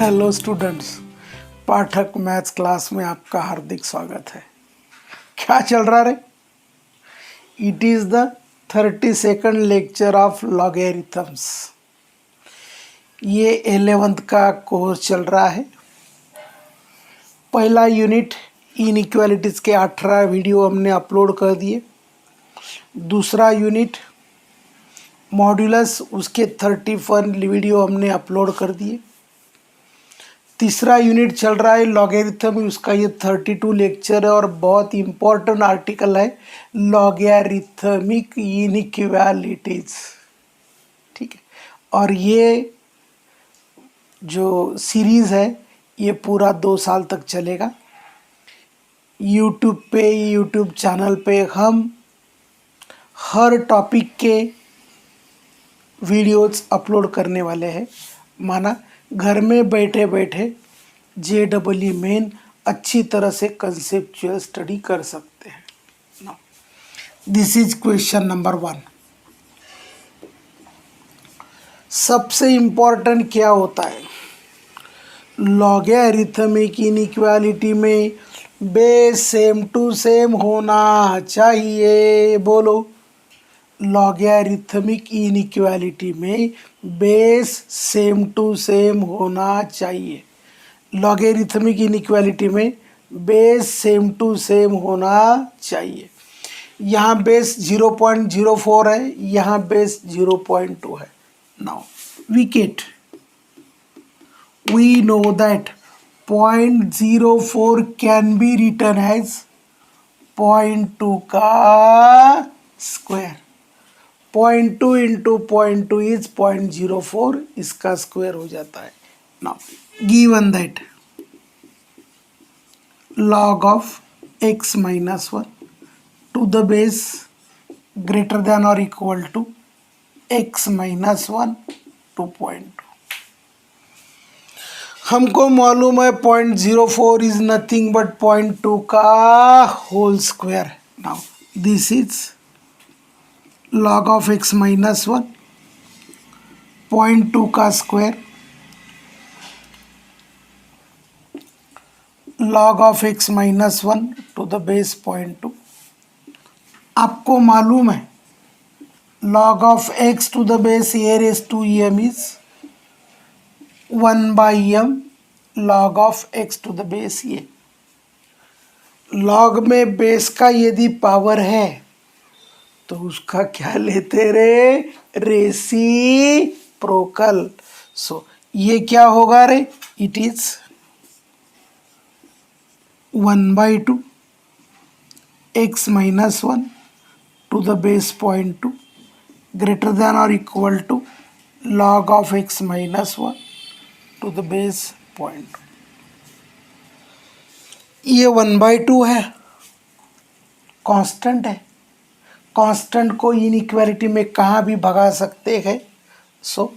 Hello students, पाठक maths class में आपका हार्दिक स्वागत है। क्या चल रहा है? It is the 32nd lecture of logarithms. ये 11th का कोर्स चल रहा है। पहला यूनिट इनइक्वालिटीज़ के 18 वीडियो हमने अपलोड कर दिए। दूसरा यूनिट मॉड्यूलस, उसके 31 वीडियो हमने अपलोड कर दिए। तीसरा यूनिट चल रहा है लॉगरिथम, उसका ये 32 लेक्चर है और बहुत इम्पोर्टेंट आर्टिकल है लॉगरिथमिक इनइक्वालिटीज। ठीक है, और ये जो सीरीज़ है ये पूरा 2 साल तक चलेगा। यूट्यूब चैनल पे हम हर टॉपिक के वीडियोस अपलोड करने वाले हैं। माना घर में बैठे बैठे JEE मेन अच्छी तरह से कंसेप्चुअल स्टडी कर सकते हैं। This is question number 1। सबसे इम्पोर्टेंट क्या होता है लॉगरिथमिक इनइक्वालिटी में? बेस सेम टू सेम होना चाहिए। बोलो, लॉगरिथमिक इनइक्वालिटी में बेस सेम टू सेम होना चाहिए। लॉगरिथमिक इनइक्वालिटी में बेस सेम टू सेम होना चाहिए। यहाँ बेस 0.04 है, यहाँ बेस 0.2 है। Now we know that 0.04 can be written as 0.2 का स्क्वायर। 0.2 इंटू 0.2 इज 0.04, इसका स्क्वायर हो जाता है। Now given that log of x minus 1 to the base greater than or equal to x minus 1 to 0.2। हमको मालूम है 0.04 is nothing but 0.2 का whole square. Now this is log of x minus 1, 0.2 का square, log of x minus 1 to the base 0.2। आपको मालूम है log of x to the base a raised to m is 1 by m log of x to the base a। log में base का यदि power है तो उसका क्या लेते रे? रेसिप्रोकल। सो ये क्या होगा रे? It is 1/2 x minus 1 to the base 0.2 greater than or equal to log of x minus 1 to the base 0.2। ये 1/2 है, कांस्टेंट है। कांस्टेंट को इनइक्वालिटी में कहाँ भी भगा सकते हैं। सो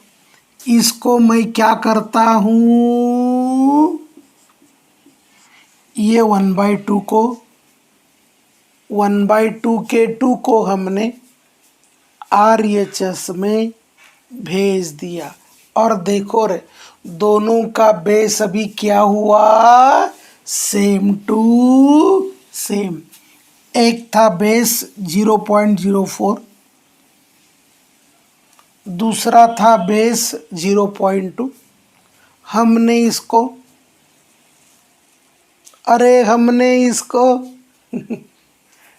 इसको मैं क्या करता हूँ, ये 1/2 को 1/2 के 2 को हमने RHS में भेज दिया और देखो रे दोनों का बेस अभी क्या हुआ? Same to same. एक था बेस 0.04, दूसरा था बेस 0.2। हमने इसको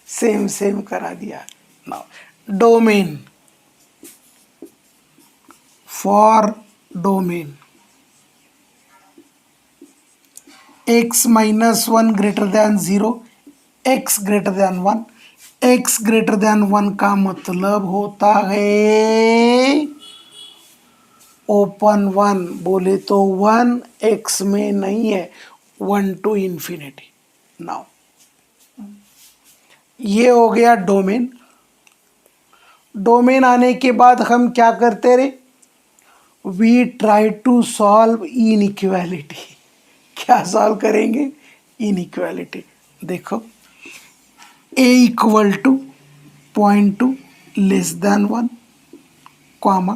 सेम सेम करा दिया। Now domain, for domain x minus 1 greater than 0, x greater than 1। x greater than 1 का मतलब होता है ओपन 1। बोले तो 1 x में नहीं है, 1 to infinity। नाउ ये हो गया डोमेन। डोमेन आने के बाद हम क्या करते रहे? We try to solve inequality. क्या सॉल्व करेंगे? इनइक्वालिटी। देखो a equal to 0.2 less than 1 comma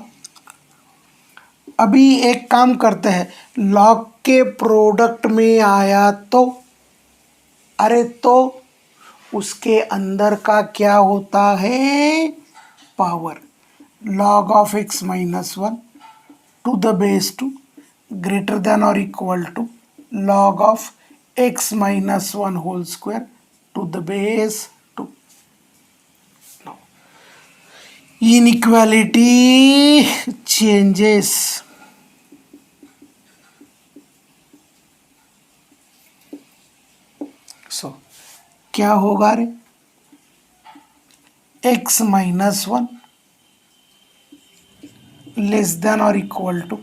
अभी एक काम करते हैं, लॉग के प्रोडक्ट में आया तो, अरे तो उसके अंदर का क्या होता है, power. Log of x minus one to the base two greater than और equal to log of x minus one whole square to the base two. Inequality changes. So क्या होगा रे, x minus one less than और equal to,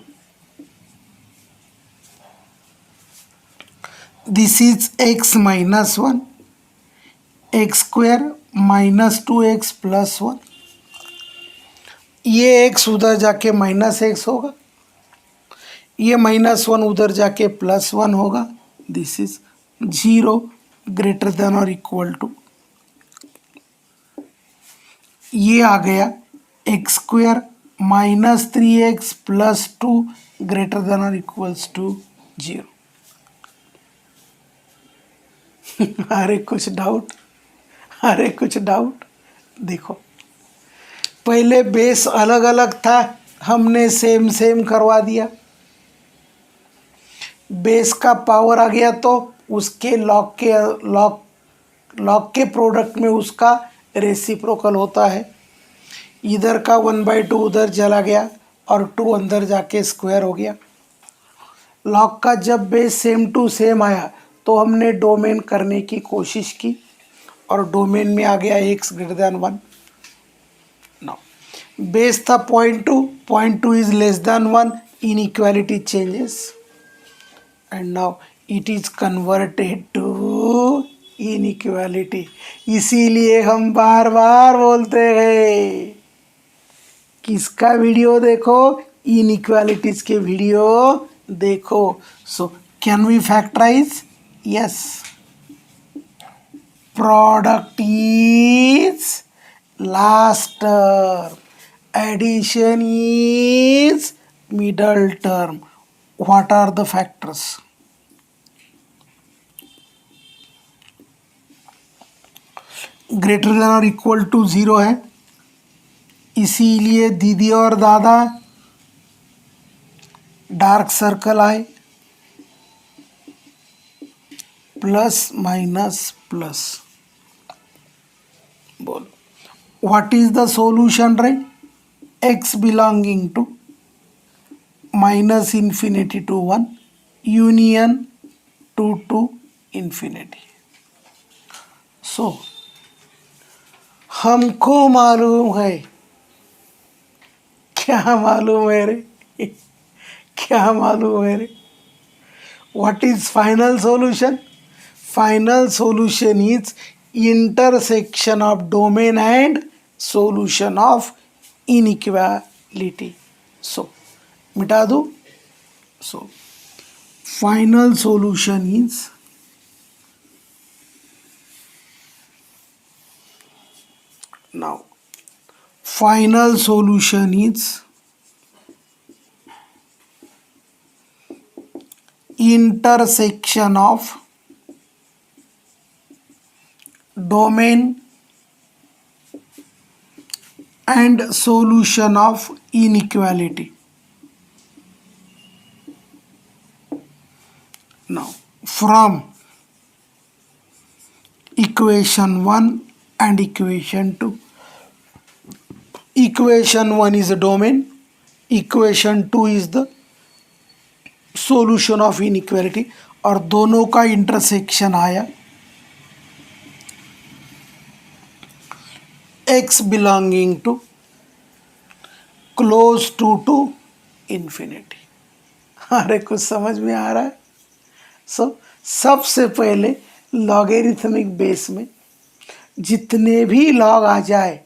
this is x minus one x square minus two x plus one, ये x उधर जाके minus x होगा, ये minus one उधर जाके प्लस वन होगा, this is zero greater than और इक्वल टू, ये आ गया x square minus three x plus two greater than और इक्वल्स टू जीरो। अरे कुछ डाउट, अरे कुछ डाउट। देखो पहले बेस अलग अलग था, हमने सेम सेम करवा दिया, बेस का पावर आ गया तो उसके लॉग के प्रोडक्ट में उसका रेसिप्रोकल होता है। इधर का वन बाई टू उधर चला गया और टू अंदर जाके स्क्वायर हो गया। लॉग का जब बेस सेम टू सेम आया तो हमने डोमेन करने की कोशिश की और डोमेन में आ गया x greater than one. Now base था point two is less than one, inequality changes and now it is converted to inequality. इसीलिए हम बार बार बोलते हैं, किसका वीडियो देखो, इनइक्वालिटीज के वीडियो देखो। So can we factorise, yes, product is last term, addition is middle term. What are the factors, greater than और equal to zero है, इसीलिए दीदी और दादा डार्क सर्कल आए, प्लस माइनस प्लस। बोलो व्हाट इज द सॉल्यूशन रे, x belonging to minus infinity to one union to infinity. So हमको मालूम है, क्या मालूम है रे, क्या मालूम है रे, what is final solution, final solution is intersection of domain and solution of inequality. So मिटा दो, so final solution is now final solution is intersection of domain and solution of inequality. Now from equation 1 and equation 2, equation 1 is a domain, equation 2 is the solution of inequality, और दोनों का intersection आया x belonging to close to infinity. अरे कुछ समझ में आ रहा है। सो सबसे पहले लॉगेरिथमिक बेस में जितने भी लॉग आ जाए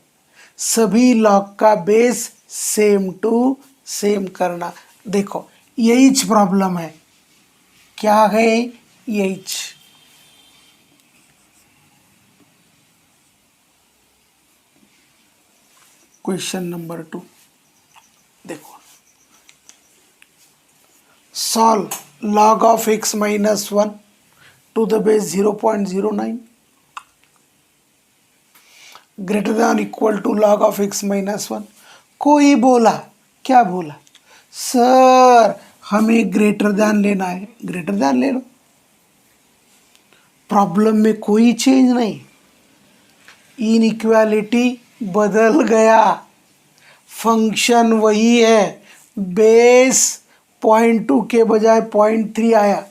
सभी लॉग का बेस सेम टू सेम करना। देखो यही प्रॉब्लम है, क्या है यही। क्वेश्चन नंबर 2 देखो, solve log of x minus 1 to the base 0.09 greater than equal to log of x minus 1। कोई बोला, क्या बोला, सर हमें ग्रेटर देन लेना है, ग्रेटर देन ले लो, प्रॉब्लम में कोई चेंज नहीं, इनइक्वालिटी बदल गया, फंक्शन वही है, बेस 0.2 के बजाय 0.3 आया,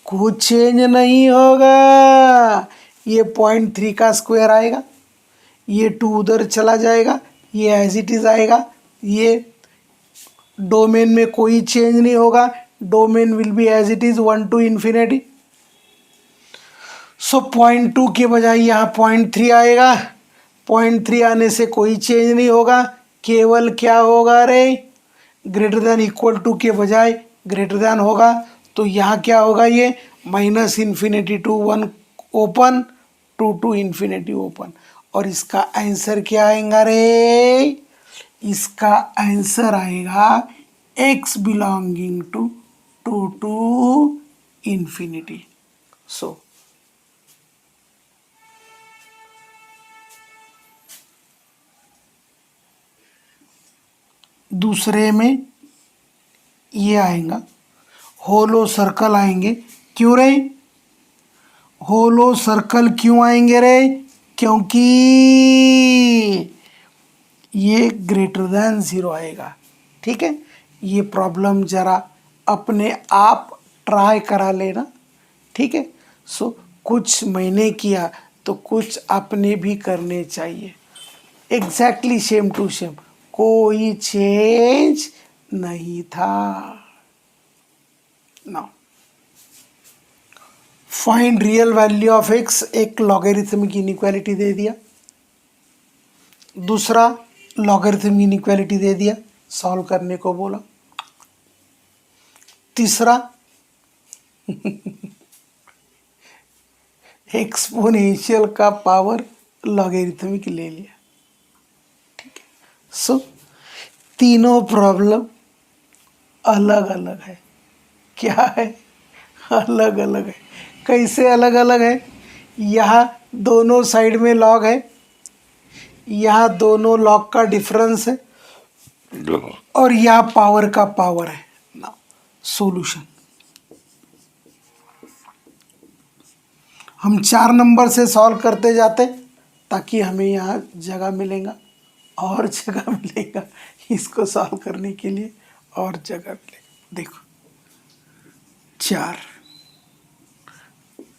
कुछ चेंज नहीं होगा। ये 0.3 का स्क्वायर आएगा, ये 2 उधर चला जाएगा, ये एज इट इज आएगा, ये डोमेन में कोई चेंज नहीं होगा, domain will be as it is 1 to infinity। So 0.2 के बजाय यहाँ 0.3 आएगा, 0.3 आने से कोई चेंज नहीं होगा, केवल क्या होगा रे, ग्रेटर देन इक्वल टू के बजाय ग्रेटर देन होगा, तो यहाँ क्या होगा, ये minus infinity to 1 open, 2 to infinity open, और इसका आंसर क्या आएगा रे, इसका आंसर आएगा x belonging to 2 to infinity। So दूसरे में ये आएगा, होलो सर्कल आएंगे, क्यों रे, होलो सर्कल क्यों आएंगे रे, क्योंकि ये ग्रेटर देन 0 आएगा। ठीक है, ये प्रॉब्लम जरा अपने आप ट्राई करा लेना। ठीक है, सो कुछ मैंने किया तो कुछ अपने भी करने चाहिए, एग्जैक्टली सेम टू सेम, कोई चेंज नहीं था। Now find real value of x, एक लॉगरिथमिक इनइक्वालिटी दे दिया, दूसरा लॉगरिथमिक इनइक्वालिटी दे दिया, सॉल्व करने को बोला, तीसरा एक्सपोनेंशियल का पावर लॉगरिथमिक ले लिया। ठीक है, सो तीनों प्रॉब्लम अलग अलग है, क्या है, अलग अलग है। कैसे अलग अलग है, यहाँ दोनों साइड में लॉग है, यहाँ दोनों लॉग का डिफरेंस है, और यहाँ पावर का पावर है। ना सॉल्यूशन हम 4 नंबर से सॉल्व करते जाते ताकि हमें यहाँ जगह मिलेगा और जगह मिलेगा, इसको सॉल्व करने के लिए और जगह मिलेगा। देखो 4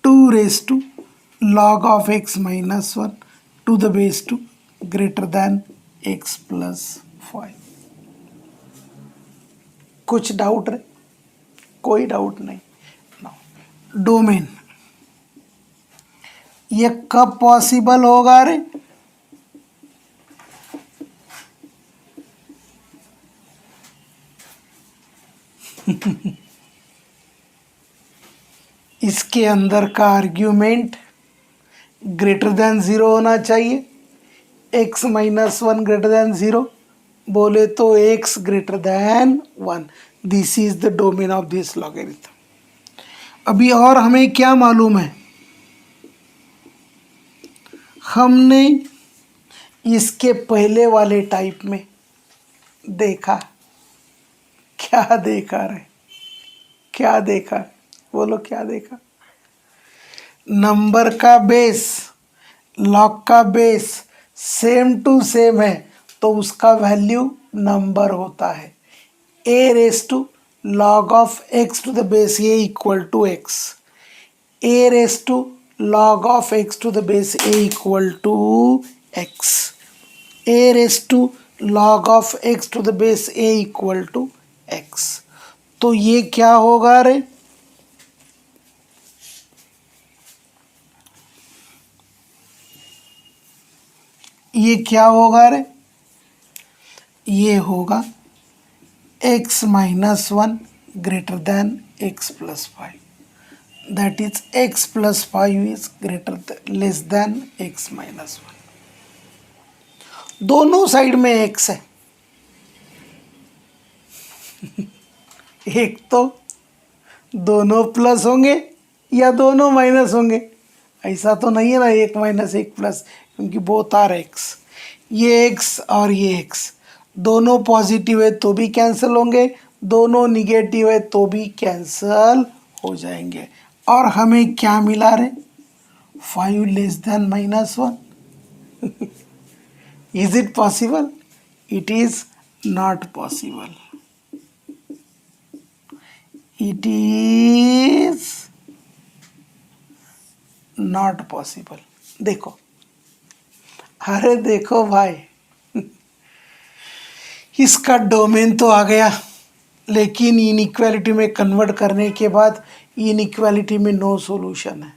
2 raise to log of x minus 1 to the base 2 greater than x plus 5। कुछ डाउट है, कोई डाउट नहीं। डोमेन ये कब पॉसिबल होगा रे, इसके अंदर का आर्ग्यूमेंट ग्रेटर देन 0 होना चाहिए, x माइनस 1 ग्रेटर देन 0, बोले तो x greater than 1, this is the domain of this logarithm. अभी और हमें क्या मालूम है, हमने इसके पहले वाले टाइप में देखा, क्या देखा रे, क्या देखा, बोलो क्या देखा, नंबर का बेस, लॉग का बेस सेम टू सेम है तो उसका वैल्यू नंबर होता है, a raise to log of x to the base a equal to x, a raise to log of x to the base a equal to x, a raised to log of x to the base a equal to x। तो ये क्या होगा रे, ये क्या होगा रे, ये होगा x minus 1 greater then x plus 5, that is x plus 5 is greater less than x minus 1। दोनों साइड में x है एक तो दोनों प्लस होंगे या दोनों माइनस होंगे? ऐसा तो नहीं है ना, एक माइनस एक प्लस, क्योंकि बोथ आर एक्स। ये एक्स और ये एक्स दोनों पॉजिटिव है तो भी कैंसिल होंगे, दोनों निगेटिव है तो भी कैंसिल हो जाएंगे। और हमें क्या मिला रे? 5 less than -1। Is it possible? It is not possible. It is not possible. देखो, अरे देखो भाई, इसका डोमेन तो आ गया, लेकिन इनइक्वालिटी में कन्वर्ट करने के बाद इनइक्वालिटी में नो सॉल्यूशन है।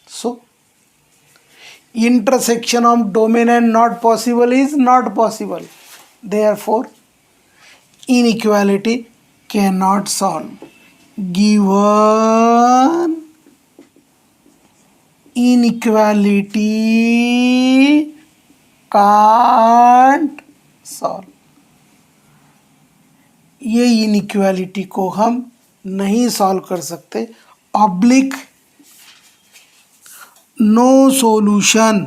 सो intersection of domain and not possible is not possible. Therefore, inequality cannot solve. Given inequality can't solve. ये इनइक्वालिटी को हम नहीं सॉल्व कर सकते। Oblique no solution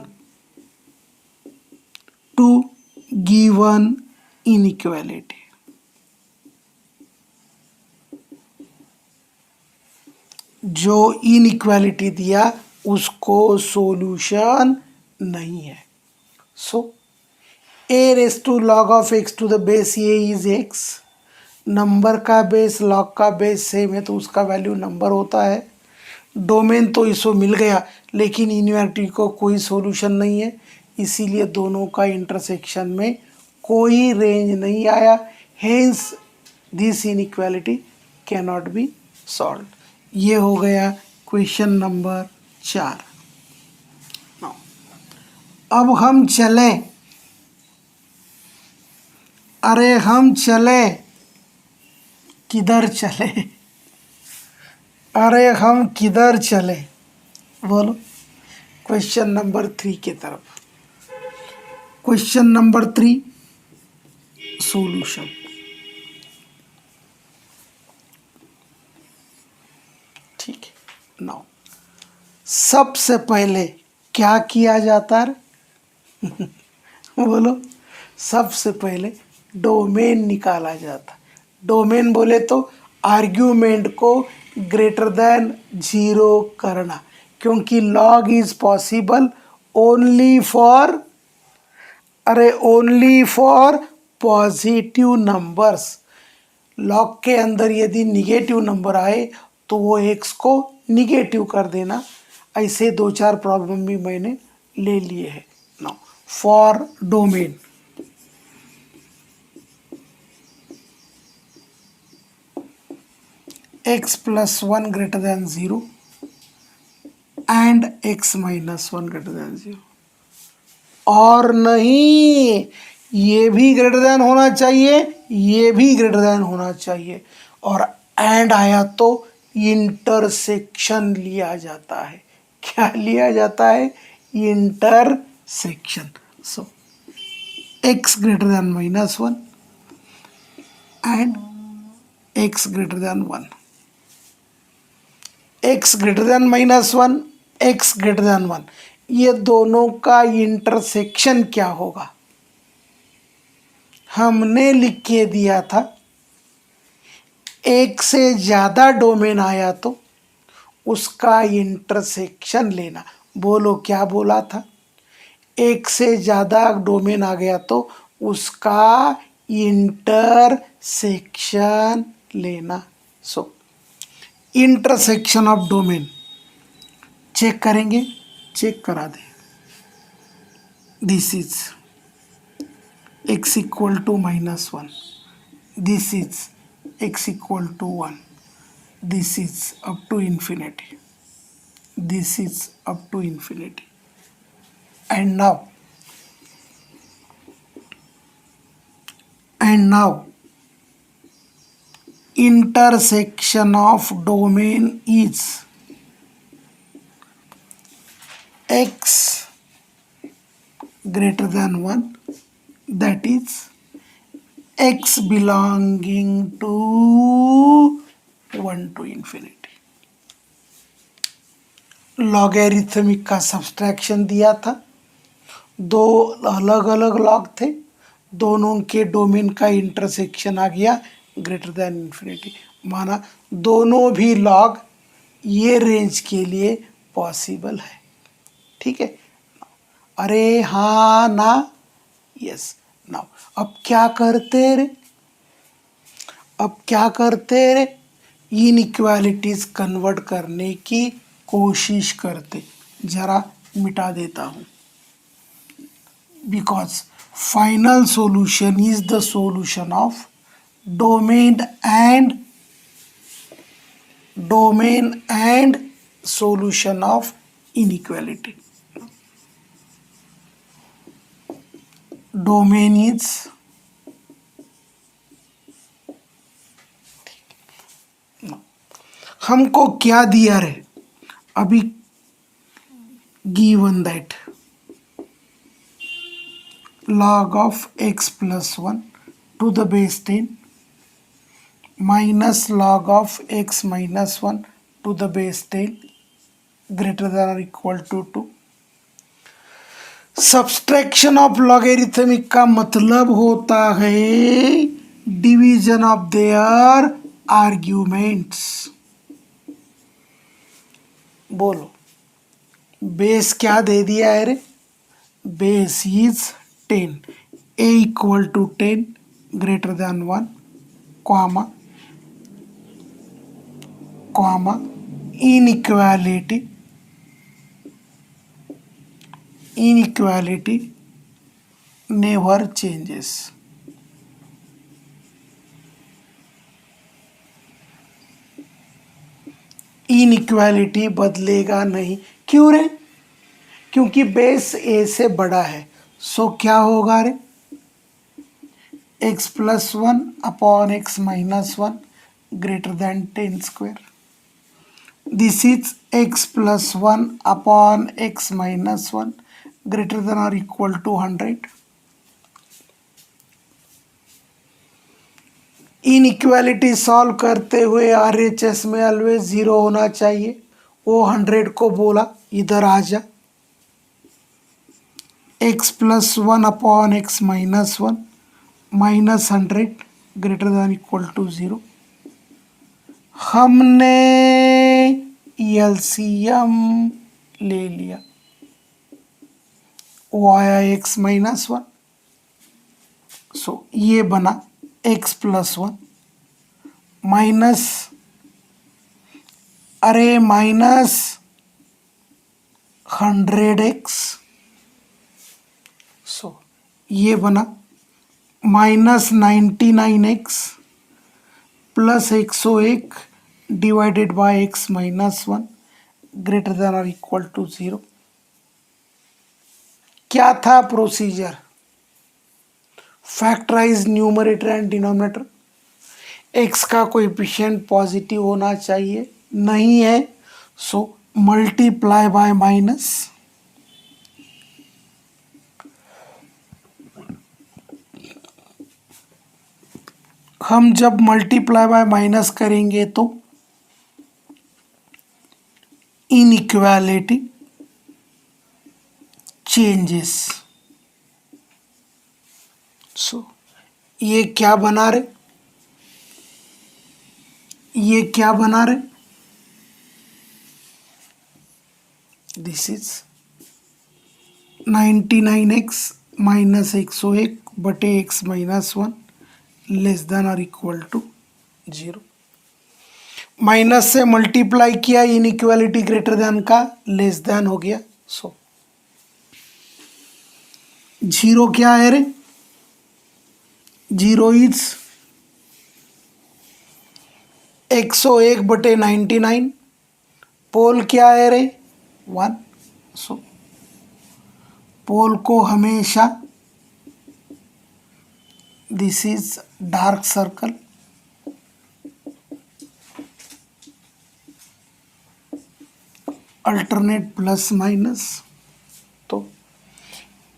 to given inequality. जो इनइक्वालिटी दिया उसको सॉल्यूशन नहीं है। So a raise to log of x to the base a is x. Number का बेस लॉग का बेस सेम है तो उसका वैल्यू नंबर होता है। डोमेन तो इसको मिल गया, लेकिन इनइक्वालिटी को कोई सॉल्यूशन नहीं है, इसीलिए दोनों का इंटरसेक्शन में कोई रेंज नहीं आया। Hence this inequality can not be solve. ये हो गया क्वेश्चन नंबर 4। अब हम चलें, अरे हम चले, किधर चले? अरे हम किधर चले? बोलो। क्वेश्चन नंबर 3 की तरफ। Question number 3 solution. ठीक है। नाउ सबसे पहले क्या किया जाता है? बोलो। सबसे पहले डोमेन निकाला जाता। डोमेन बोले तो आर्ग्यूमेंट को ग्रेटर देन 0 करना, क्योंकि log is possible only for, अरे only for positive numbers. Log के अंदर यदि निगेटिव नंबर आए तो वो एक्स को निगेटिव कर देना। ऐसे 2-4 प्रॉब्लम भी मैंने ले लिए हैं। Now for domain, x plus 1 greater than 0 and x minus 1 greater than 0। और नहीं, ये भी ग्रेटर देन होना चाहिए, ये भी ग्रेटर देन होना चाहिए। और एंड आया तो इंटरसेक्शन लिया जाता है। क्या लिया जाता है? Intersection. So x greater than -1 and x greater than 1। x greater than -1, x greater than 1, ये दोनों का इंटरसेक्शन क्या होगा? हमने लिख के दिया था एक से ज़्यादा डोमेन आया तो उसका इंटरसेक्शन लेना। बोलो क्या बोला था? एक से ज़्यादा डोमेन आ गया तो उसका इंटरसेक्शन लेना। So intersection of domain check करेंगे, चेक करा दें। This is x equal to -1, this is x equal to 1, this is up to infinity, this is up to infinity. And now intersection of domain is x greater than 1, that is x belonging to 1 to infinity। Logarithmic का subtraction दिया था, दो अलग अलग log थे, दोनों के domain का इंटरसेक्शन आ गया ग्रेटर देन इन्फिनिटी, माना दोनों भी लॉग ये रेंज के लिए पॉसिबल है। ठीक है, अरे हाँ ना, यस। नाउ अब क्या करते रे, अब क्या करते रे, इनइक्वालिटीज कन्वर्ट करने की कोशिश करते। जरा मिटा देता हूँ, because final solution is the solution of domain and solution of inequality. Domain is हमको क्या दिया रे अभी, given that log of x plus 1 to the base 10 minus log of x minus 1 to the base 10 greater than or equal to 2। Subtraction of logarithmic का मतलब होता है division of their arguments. बोलो, बेस क्या दे दिया है रे, base is 10, a equal to 10 greater than 1 comma inequality never changes। Inequality बदलेगा नहीं, क्यों रे, क्योंकि बेस ए से बड़ा है। सो क्या होगा रे, x plus 1 upon x minus 1 greater then 10 square. This is x plus 1 upon x minus 1 greater than और इक्वल टू 100। इनइक्वालिटी सॉल्व करते हुए RHS में ऑलवेज 0 होना चाहिए। वो 100 को बोला इधर आ जा, x plus 1 upon x minus 1 minus 100 greater than equal to 0। हमने एलसीएम ले लिया, वो आया x माइनस 1, सो ये बना x प्लस 1 माइनस, अरे माइनस 100x, सो ये बना minus 99x plus 101 divided by x minus 1 greater than और इक्वल टू 0। क्या था procedure, factorise numerator and denominator. x का कोएफिशिएंट पॉजिटिव होना चाहिए, नहीं है, सो मल्टीप्लाई बाय माइनस, हम जब मल्टीप्लाई बाय माइनस करेंगे तो इनइक्वालिटी चेंजेस। सो ये क्या बना रहे, ये क्या बना रहे, दिस इज 99x माइनस 101 बटे x माइनस 1 लेस देन और इक्वल टू 0। माइनस से मल्टीप्लाई किया, इनइक्वालिटी ग्रेटर देन का लेस देन हो गया, सो 0 क्या है रे, 0 इज 101 बटे 99, पोल क्या है रे 1, सो पोल को हमेशा, this is dark circle, alternate plus minus, तो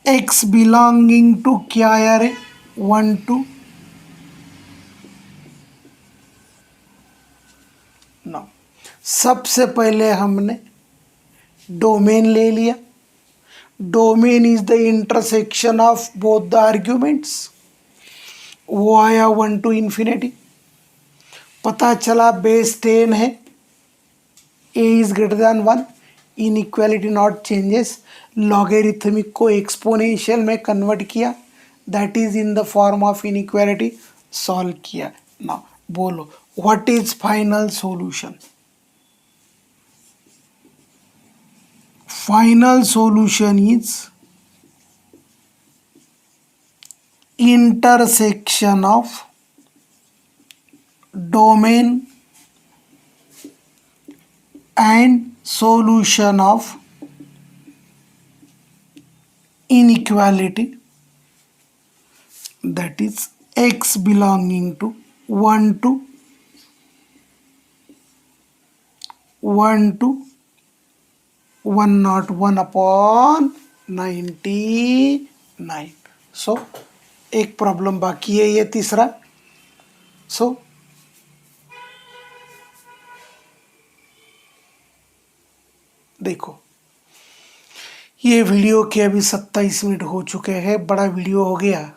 x बिलोंगिंग टू क्या है रे 1 2, सबसे पहले हमने डोमेन ले लिया। Domain is the intersection of both the arguments. वो आया 1 to infinity। पता चला बेस 10 है, a is greater than 1, inequality not changes. Logarithmic को एक्सपोनेंशियल में कन्वर्ट किया, that is in the form of inequality, solve किया। ना बोलो what is final solution? Final solution is intersection of domain and solution of inequality, that is x belonging to 1 to 101/99। सो एक problem बाकी है, ये तीसरा। सो देखो, ये वीडियो के अभी 27 मिनट हो चुके हैं, बड़ा वीडियो हो गया।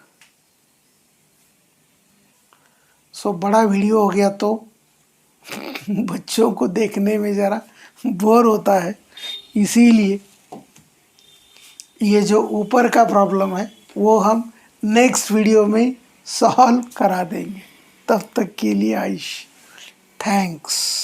सो बड़ा वीडियो हो गया तो बच्चों को देखने में ज़रा बोर होता है, इसीलिए ये जो ऊपर का प्रॉब्लम है वो हम नेक्स्ट वीडियो में सॉल्व करा देंगे। तब तक के लिए आयुष, थैंक्स।